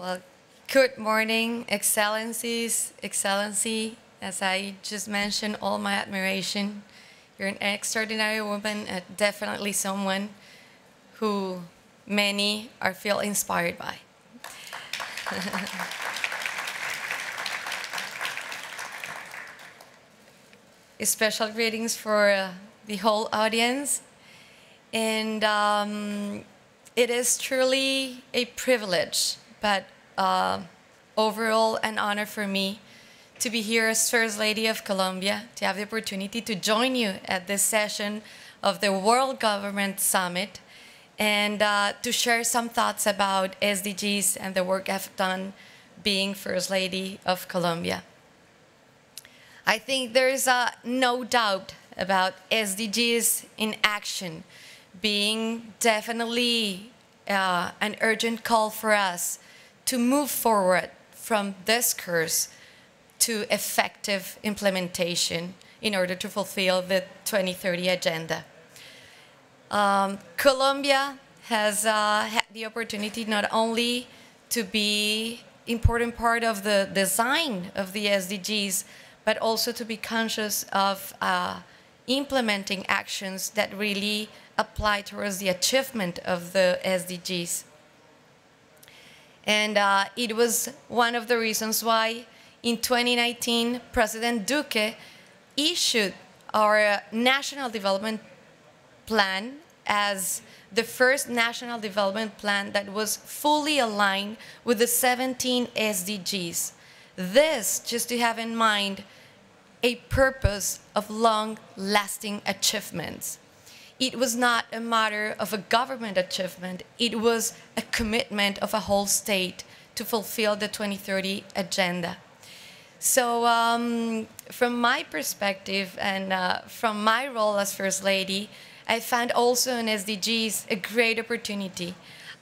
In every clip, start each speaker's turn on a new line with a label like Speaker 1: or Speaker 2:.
Speaker 1: Well, good morning, Excellencies, Excellency. As I just mentioned, all my admiration. You're an extraordinary woman, definitely someone who many are feel inspired by. Special greetings for the whole audience. And it is truly a privilege, but overall an honor for me to be here as First Lady of Colombia, to have the opportunity to join you at this session of the World Government Summit, and to share some thoughts about SDGs and the work I've done being First Lady of Colombia. I think there is no doubt about SDGs in action being definitely an urgent call for us to move forward from discourse to effective implementation in order to fulfill the 2030 agenda. Colombia has had the opportunity not only to be an important part of the design of the SDGs, but also to be conscious of implementing actions that really apply towards the achievement of the SDGs. And it was one of the reasons why in 2019, President Duque issued our National Development Plan as the first national development plan that was fully aligned with the 17 SDGs. This, just to have in mind, a purpose of long-lasting achievements. It was not a matter of a government achievement, it was a commitment of a whole state to fulfill the 2030 agenda. So from my perspective and from my role as First Lady, I found also in SDGs a great opportunity.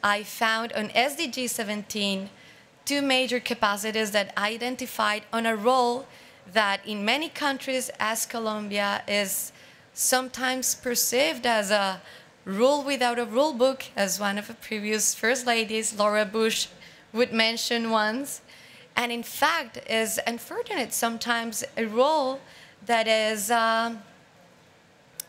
Speaker 1: I found on SDG 17 two major capacities that I identified on a role that in many countries as Colombia is sometimes perceived as a rule without a rule book, as one of the previous First Ladies, Laura Bush, would mention once. And in fact is unfortunate sometimes a role that is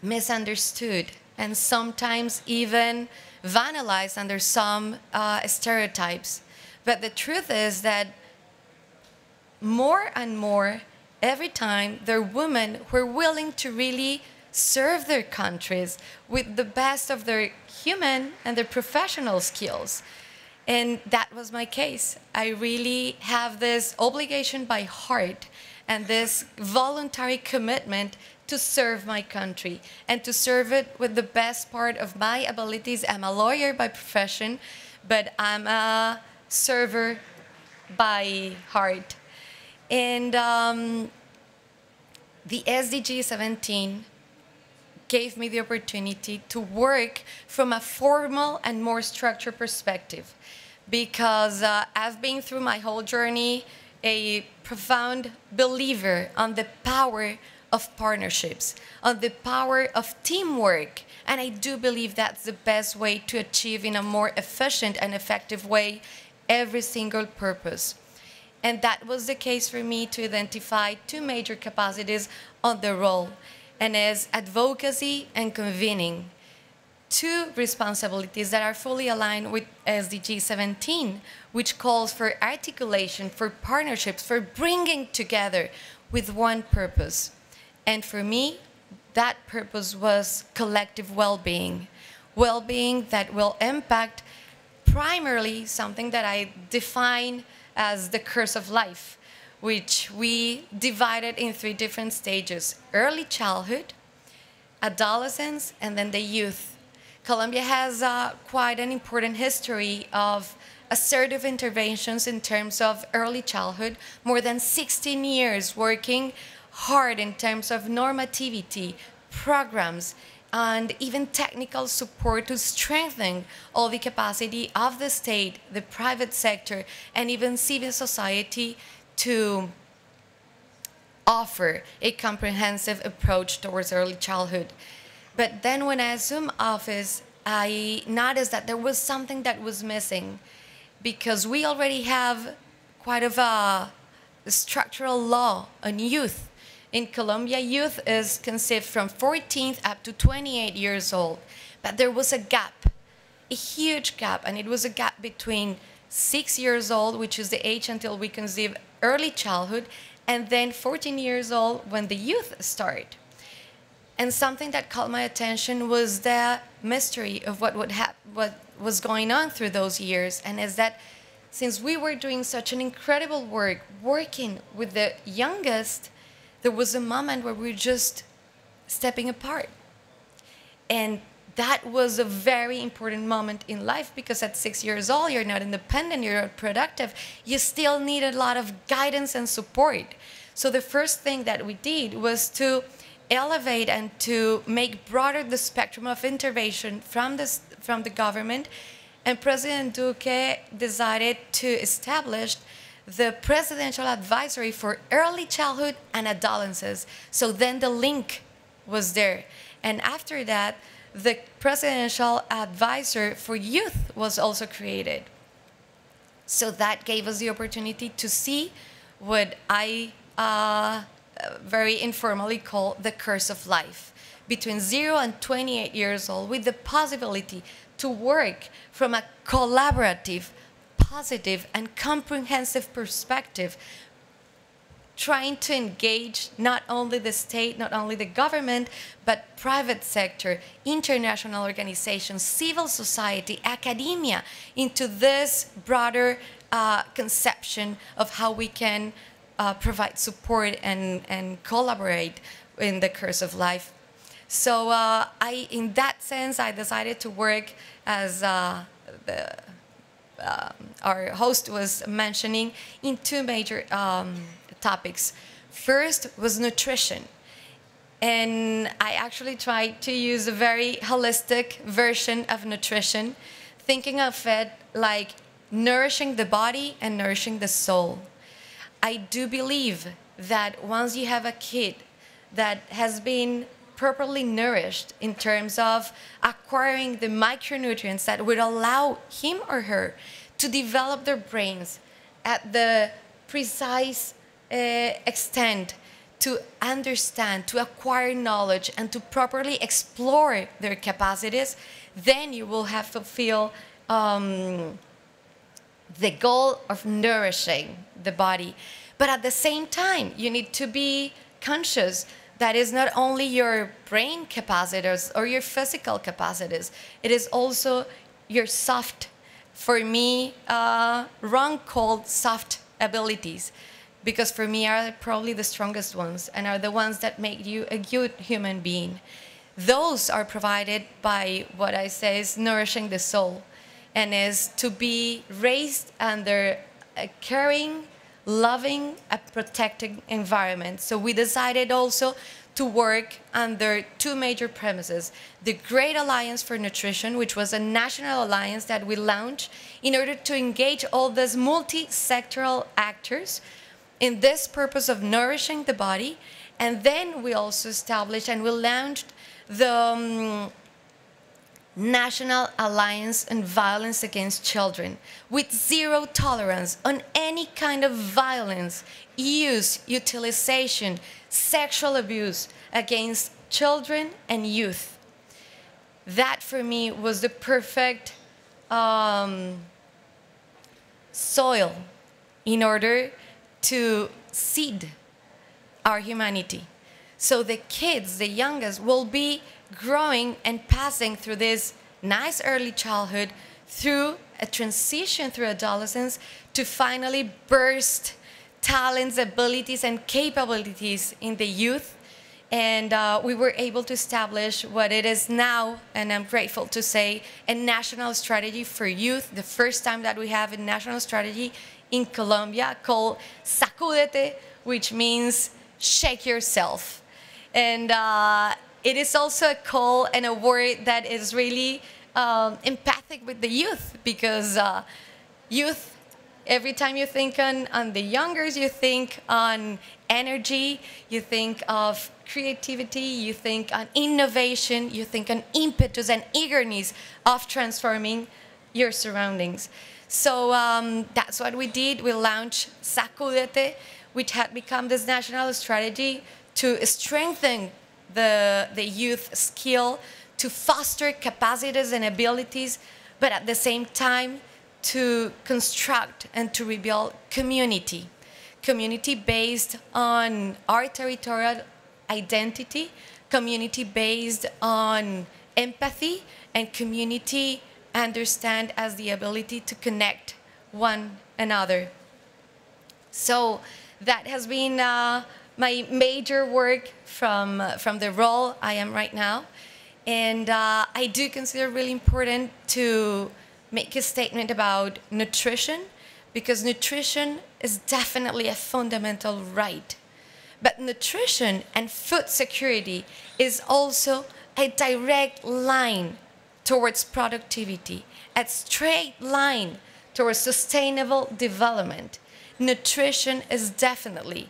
Speaker 1: misunderstood and sometimes even vandalized under some stereotypes. But the truth is that more and more, every time, there are women who are willing to really serve their countries with the best of their human and their professional skills. And that was my case. I really have this obligation by heart and this voluntary commitment to serve my country and to serve it with the best part of my abilities. I'm a lawyer by profession, but I'm a server by heart. And the SDG 17 gave me the opportunity to work from a formal and more structured perspective, because I've been through my whole journey a profound believer on the power of partnerships, on the power of teamwork. And I do believe that's the best way to achieve in a more efficient and effective way every single purpose. And that was the case for me to identify two major capacities on the role, and is advocacy and convening. Two responsibilities that are fully aligned with SDG 17, which calls for articulation, for partnerships, for bringing together with one purpose. And for me, that purpose was collective well-being. Well-being that will impact primarily something that I define as the curse of life, which we divided in three different stages: early childhood, adolescence, and then the youth. Colombia has quite an important history of assertive interventions in terms of early childhood, more than 16 years working hard in terms of normativity, programs, and even technical support to strengthen all the capacity of the state, the private sector, and even civil society to offer a comprehensive approach towards early childhood. But then when I assumed office, I noticed that there was something that was missing. because we already have quite of a structural law on youth. In Colombia, youth is conceived from 14 up to 28 years old. But there was a gap, a huge gap, and it was a gap between 6 years old, which is the age until we conceive early childhood, and then 14 years old when the youth start. And something that caught my attention was the mystery of what was going on through those years, and is that since we were doing such an incredible work, working with the youngest, there was a moment where we were just stepping apart. And that was a very important moment in life, because at 6 years old, you're not independent, you're not productive. You still need a lot of guidance and support. So the first thing that we did was to elevate and to make broader the spectrum of intervention from the government. And President Duque decided to establish the Presidential Advisory for Early Childhood and Adolescences. So then the link was there. And after that, the Presidential Advisor for Youth was also created. So that gave us the opportunity to see what I very informally call the curse of life, between 0 and 28 years old, with the possibility to work from a collaborative, positive, and comprehensive perspective, trying to engage not only the state, not only the government, but private sector, international organizations, civil society, academia, into this broader conception of how we can provide support and collaborate in the curse of life. So in that sense, I decided to work as our host was mentioning in two major topics. First was nutrition. And I actually tried to use a very holistic version of nutrition, thinking of it like nourishing the body and nourishing the soul. I do believe that once you have a kid that has been properly nourished in terms of acquiring the micronutrients that would allow him or her to develop their brains at the precise extent to understand, to acquire knowledge, and to properly explore their capacities, then you will have fulfilled the goal of nourishing the body. But at the same time, you need to be conscious that is not only your brain capacities or your physical capacities, it is also your soft, for me, wrong called soft abilities, because for me are probably the strongest ones and are the ones that make you a good human being. Those are provided by what I say is nourishing the soul, and is to be raised under a caring, loving, and protecting environment. So we decided also to work under two major premises: the Great Alliance for Nutrition, which was a national alliance that we launched in order to engage all these multi-sectoral actors in this purpose of nourishing the body. And then we also established and we launched the National Alliance on Violence Against Children, with zero tolerance on any kind of violence, use, utilization, sexual abuse against children and youth. That for me was the perfect soil in order to seed our humanity. So the kids, the youngest, will be growing and passing through this nice early childhood, through a transition through adolescence, to finally burst talents, abilities, and capabilities in the youth. And we were able to establish what it is now, and I'm grateful to say, a national strategy for youth, the first time that we have a national strategy in Colombia called Sacúdete, which means shake yourself. And it is also a call and a word that is really empathic with the youth, because youth, every time you think on the youngers, you think on energy, you think of creativity, you think on innovation, you think on impetus and eagerness of transforming your surroundings. So that's what we did. We launched Sacúdete, which had become this national strategy to strengthen the youth skill, to foster capacities and abilities, but at the same time to construct and to rebuild community. Community based on our territorial identity, community based on empathy, and community understand as the ability to connect one another. So that has been my major work from the role I am right now. And I do consider it really important to make a statement about nutrition, because nutrition is definitely a fundamental right. But nutrition and food security is also a direct line towards productivity, a straight line towards sustainable development. Nutrition is definitely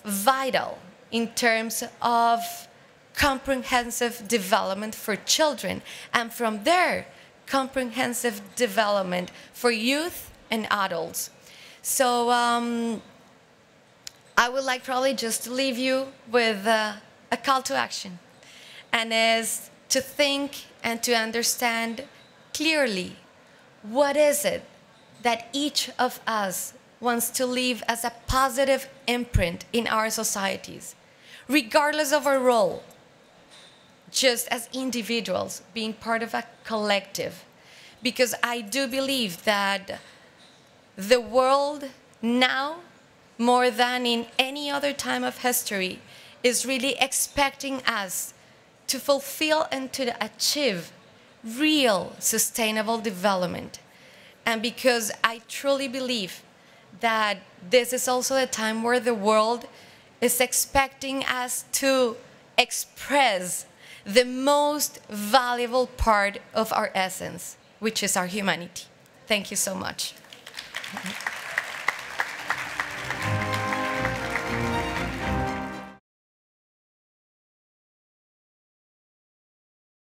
Speaker 1: vital in terms of comprehensive development for children, and from there, comprehensive development for youth and adults. So I would like probably just to leave you with a call to action, and is to think and to understand clearly what is it that each of us wants to leave as a positive imprint in our societies, regardless of our role, just as individuals being part of a collective. Because I do believe that the world now, more than in any other time of history, is really expecting us to fulfill and to achieve real sustainable development. And because I truly believe that this is also a time where the world is expecting us to express the most valuable part of our essence, which is our humanity. Thank you so much.